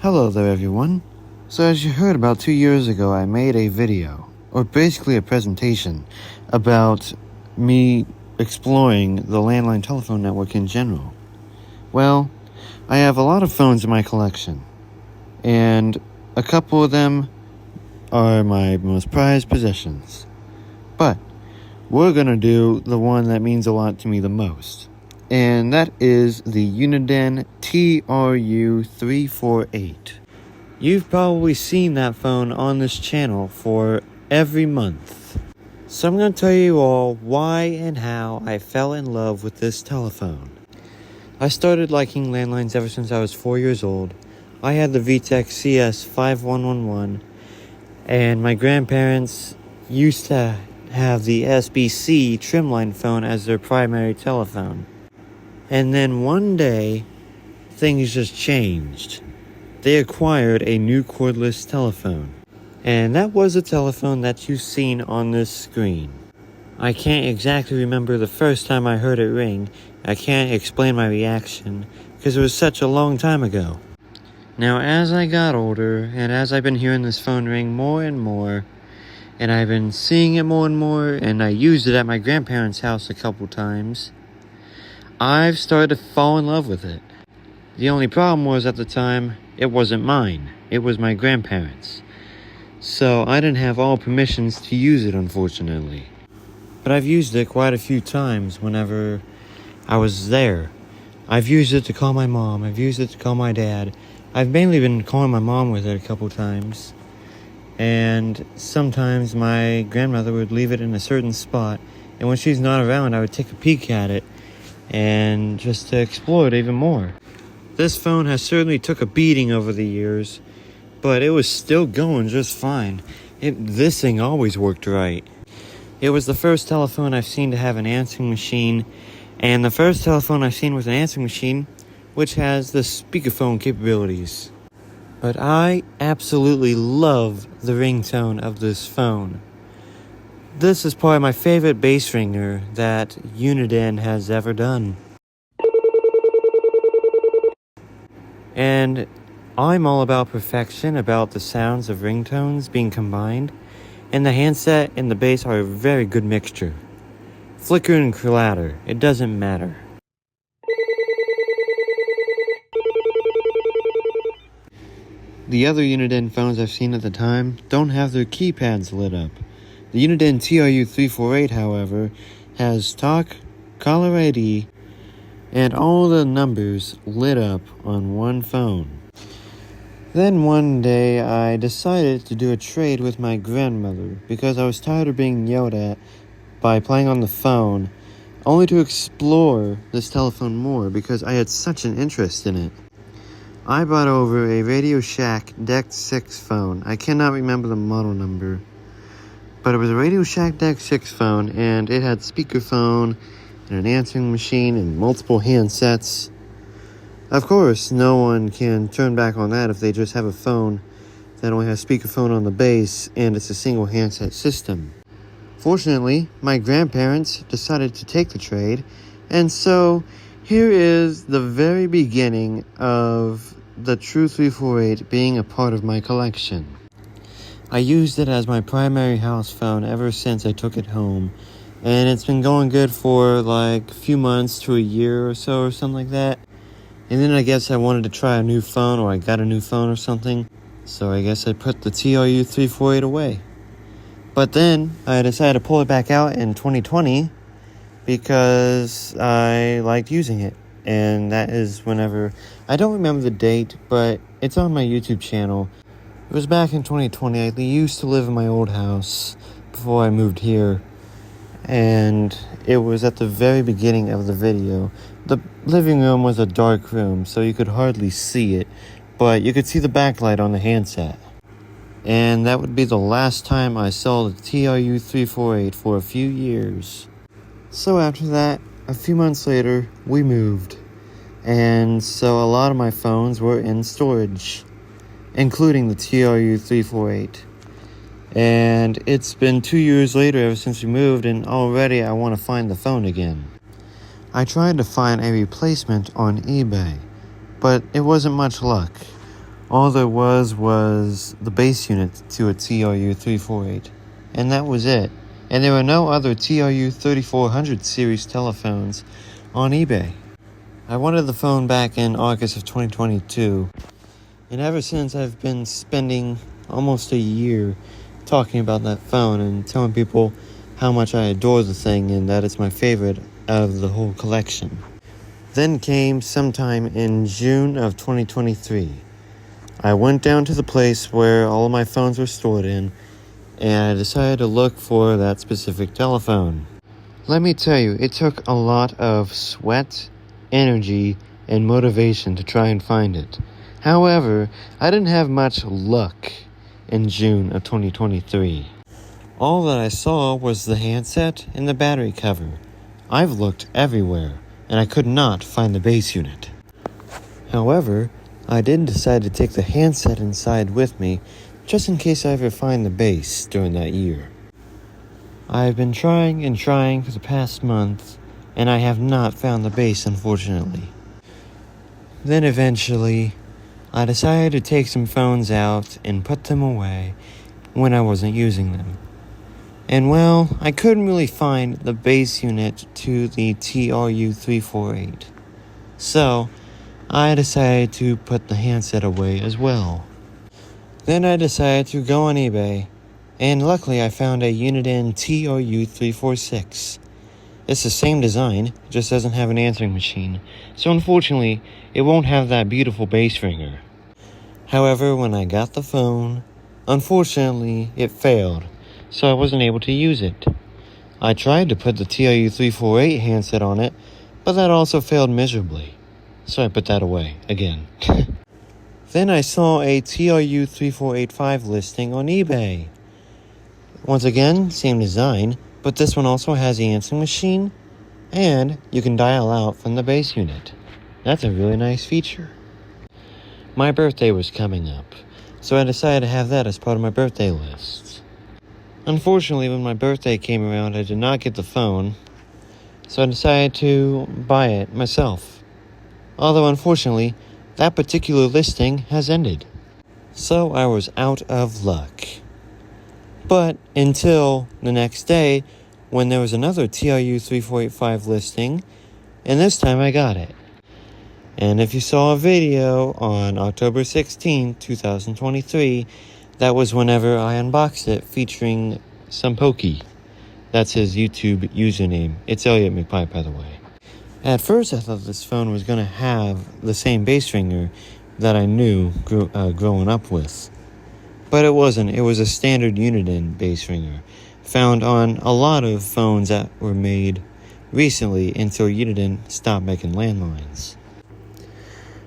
Hello there everyone. So as you heard, about 2 years ago I made a video, or basically a presentation, about me exploring the landline telephone network in general. Well, I have a lot of phones in my collection, and a couple of them are my most prized possessions. But we're gonna do the one that means a lot to me the most, and that is the Uniden TRU348. You've probably seen that phone on this channel for every month. So I'm going to tell you all why and how I fell in love with this telephone. I started liking landlines ever since I was 4 years old. I had the VTech CS5111, and my grandparents used to have the SBC trimline phone as their primary telephone. And then one day, things just changed. They acquired a new cordless telephone. And that was the telephone that you've seen on this screen. I can't exactly remember the first time I heard it ring. I can't explain my reaction, because it was such a long time ago. Now, as I got older, and as I've been hearing this phone ring more and more, and I've been seeing it more and more, and I used it at my grandparents' house a couple times, I've started to fall in love with it. The only problem was, at the time, it wasn't mine. It was my grandparents'. So I didn't have all permissions to use it, unfortunately. But I've used it quite a few times whenever I was there. I've used it to call my mom. I've used it to call my dad. I've mainly been calling my mom with it a couple times. And sometimes my grandmother would leave it in a certain spot, and when she's not around, I would take a peek at it and just to explore it even more. This phone has certainly took a beating over the years, but it was still going just fine. This thing always worked right. It was the first telephone I've seen to have an answering machine, and the first telephone I've seen with an answering machine which has the speakerphone capabilities. But I absolutely love the ringtone of this phone. This is probably my favorite bass ringer that Uniden has ever done. And I'm all about perfection, about the sounds of ringtones being combined, and the handset and the bass are a very good mixture. Flicker and clatter, it doesn't matter. The other Uniden phones I've seen at the time don't have their keypads lit up. The Uniden TRU348, however, has talk, caller ID, and all the numbers lit up on one phone. Then one day I decided to do a trade with my grandmother because I was tired of being yelled at by playing on the phone, only to explore this telephone more because I had such an interest in it. I brought over a Radio Shack Deck 6 phone. I cannot remember the model number, but it was a Radio Shack Deck 6 phone, and it had speakerphone and an answering machine and multiple handsets. Of course, no one can turn back on that if they just have a phone that only has speakerphone on the base and it's a single handset system. Fortunately, my grandparents decided to take the trade, and so here is the very beginning of the TRU348 being a part of my collection. I used it as my primary house phone ever since I took it home, and it's been going good for like a few months to a year or so or something like that. And then I guess I wanted to try a new phone, or I got a new phone or something, so I guess I put the TRU348 away. But then I decided to pull it back out in 2020 because I liked using it. And that is whenever, I don't remember the date, but it's on my YouTube channel. It was back in 2020. I used to live in my old house before I moved here, and it was at the very beginning of the video. The living room was a dark room, so you could hardly see it, but you could see the backlight on the handset. And that would be the last time I saw the TRU348 for a few years. So after that, a few months later, we moved. And so a lot of my phones were in storage, including the TRU348. And it's been 2 years later ever since we moved, and already I want to find the phone again. I tried to find a replacement on eBay, but it wasn't much luck. All there was the base unit to a TRU348, and that was it. And there were no other TRU3400 series telephones on eBay. I wanted the phone back in August of 2022, and ever since I've been spending almost a year talking about that phone and telling people how much I adore the thing and that it's my favorite out of the whole collection. Then came sometime in June of 2023. I went down to the place where all of my phones were stored in, and I decided to look for that specific telephone. Let me tell you, it took a lot of sweat, energy, and motivation to try and find it. However, I didn't have much luck in June of 2023. All that I saw was the handset and the battery cover. I've looked everywhere, and I could not find the base unit. However, I did decide to take the handset inside with me, just in case I ever find the base during that year. I've been trying and trying for the past month, and I have not found the base, unfortunately. Then eventually, I decided to take some phones out and put them away when I wasn't using them. And well, I couldn't really find the base unit to the TRU348. So, I decided to put the handset away as well. Then I decided to go on eBay, and luckily I found a Uniden TRU346. It's the same design, just doesn't have an answering machine, so unfortunately, it won't have that beautiful base ringer. However, when I got the phone, unfortunately, it failed, so I wasn't able to use it. I tried to put the TRU348 handset on it, but that also failed miserably. So I put that away again. Then I saw a TRU3485 listing on eBay. Once again, same design, but this one also has the answering machine, and you can dial out from the base unit. That's a really nice feature. My birthday was coming up, so I decided to have that as part of my birthday list. Unfortunately, when my birthday came around, I did not get the phone, so I decided to buy it myself. Although, unfortunately, that particular listing has ended. So I was out of luck. But until the next day, when there was another TRU3485 listing, and this time I got it. And if you saw a video on October 16, 2023, that was whenever I unboxed it featuring some Pokey. That's his YouTube username. It's Elliot McPipe, by the way. At first, I thought this phone was going to have the same base ringer that I knew growing up with. But it wasn't. It was a standard Uniden base ringer, found on a lot of phones that were made recently until Uniden stopped making landlines.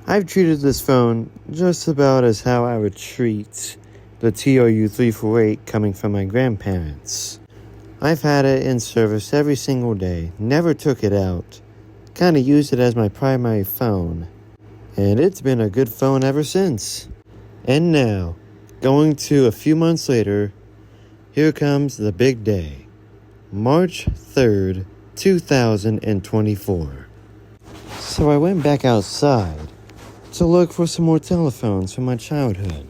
I've treated this phone just about as how I would treat the TRU348 coming from my grandparents. I've had it in service every single day, never took it out. Kind of used it as my primary phone, and it's been a good phone ever since. And now, going to a few months later, here comes the big day, March 3rd, 2024. So I went back outside to look for some more telephones from my childhood.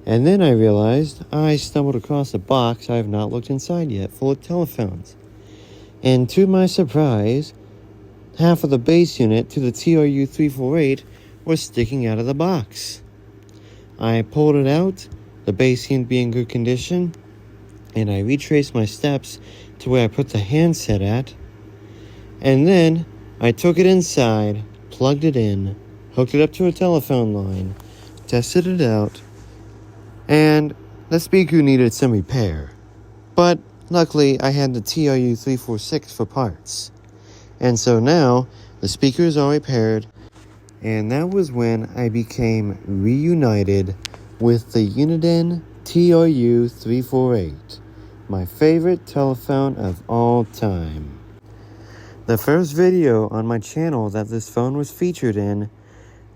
And then I realized I stumbled across a box I have not looked inside yet, full of telephones. And to my surprise, half of the base unit to the TRU348 was sticking out of the box. I pulled it out, the base seemed to be in good condition, and I retraced my steps to where I put the handset at, and then I took it inside, plugged it in, hooked it up to a telephone line, tested it out, and the speaker needed some repair. But luckily, I had the TRU346 for parts. And so now, the speakers are repaired, and that was when I became reunited with the Uniden TRU348, my favorite telephone of all time. The first video on my channel that this phone was featured in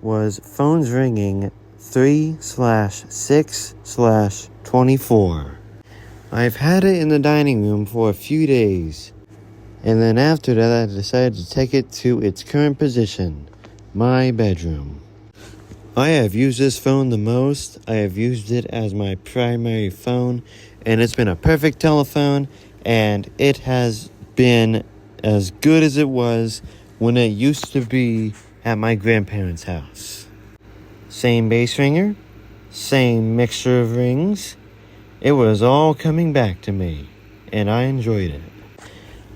was Phones Ringing 3/6/24. I've had it in the dining room for a few days. And then after that, I decided to take it to its current position, my bedroom. I have used this phone the most. I have used it as my primary phone, and it's been a perfect telephone, and it has been as good as it was when it used to be at my grandparents' house. Same bass ringer, same mixture of rings. It was all coming back to me, and I enjoyed it.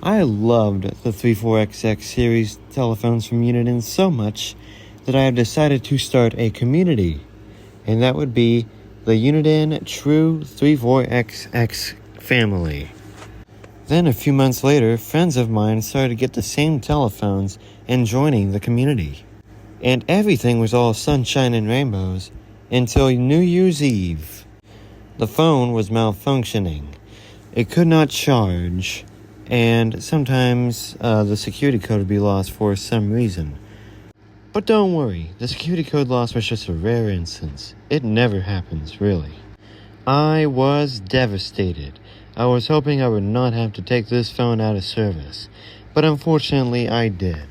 I loved the 34XX series telephones from Uniden so much that I have decided to start a community, and that would be the Uniden TRU348 family. Then a few months later, friends of mine started to get the same telephones and joining the community. And everything was all sunshine and rainbows until New Year's Eve. The phone was malfunctioning. It could not charge, and sometimes the security code would be lost for some reason. But don't worry, the security code loss was just a rare instance. It never happens, really. I was devastated. I was hoping I would not have to take this phone out of service, but unfortunately I did.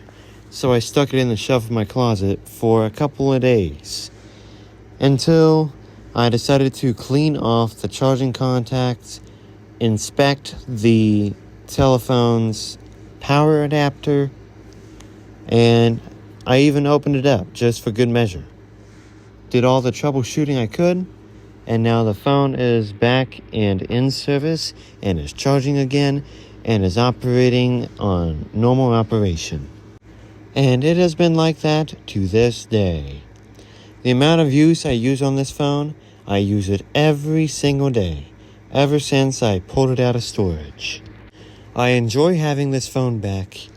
So I stuck it in the shelf of my closet for a couple of days, until I decided to clean off the charging contacts, inspect the telephone's power adapter, and I even opened it up just for good measure. Did all the troubleshooting I could, and now the phone is back and in service and is charging again and is operating on normal operation. And it has been like that to this day. The amount of use I use on this phone, I use it every single day, ever since I pulled it out of storage. I enjoy having this phone back,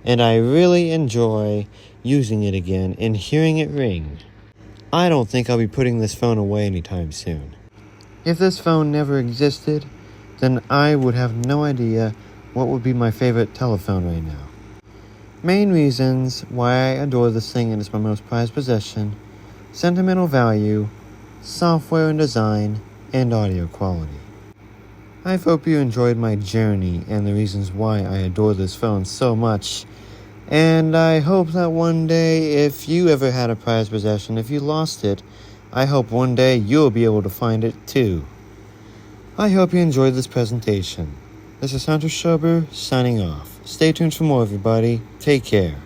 and I really enjoy using it again and hearing it ring. I don't think I'll be putting this phone away anytime soon. If this phone never existed, then I would have no idea what would be my favorite telephone right now. Main reasons why I adore this thing and it's my most prized possession: sentimental value, software and design, and audio quality. I hope you enjoyed my journey and the reasons why I adore this phone so much. And I hope that one day, if you ever had a prized possession, if you lost it, I hope one day you'll be able to find it too. I hope you enjoyed this presentation. This is Hunter Schober signing off. Stay tuned for more, everybody. Take care.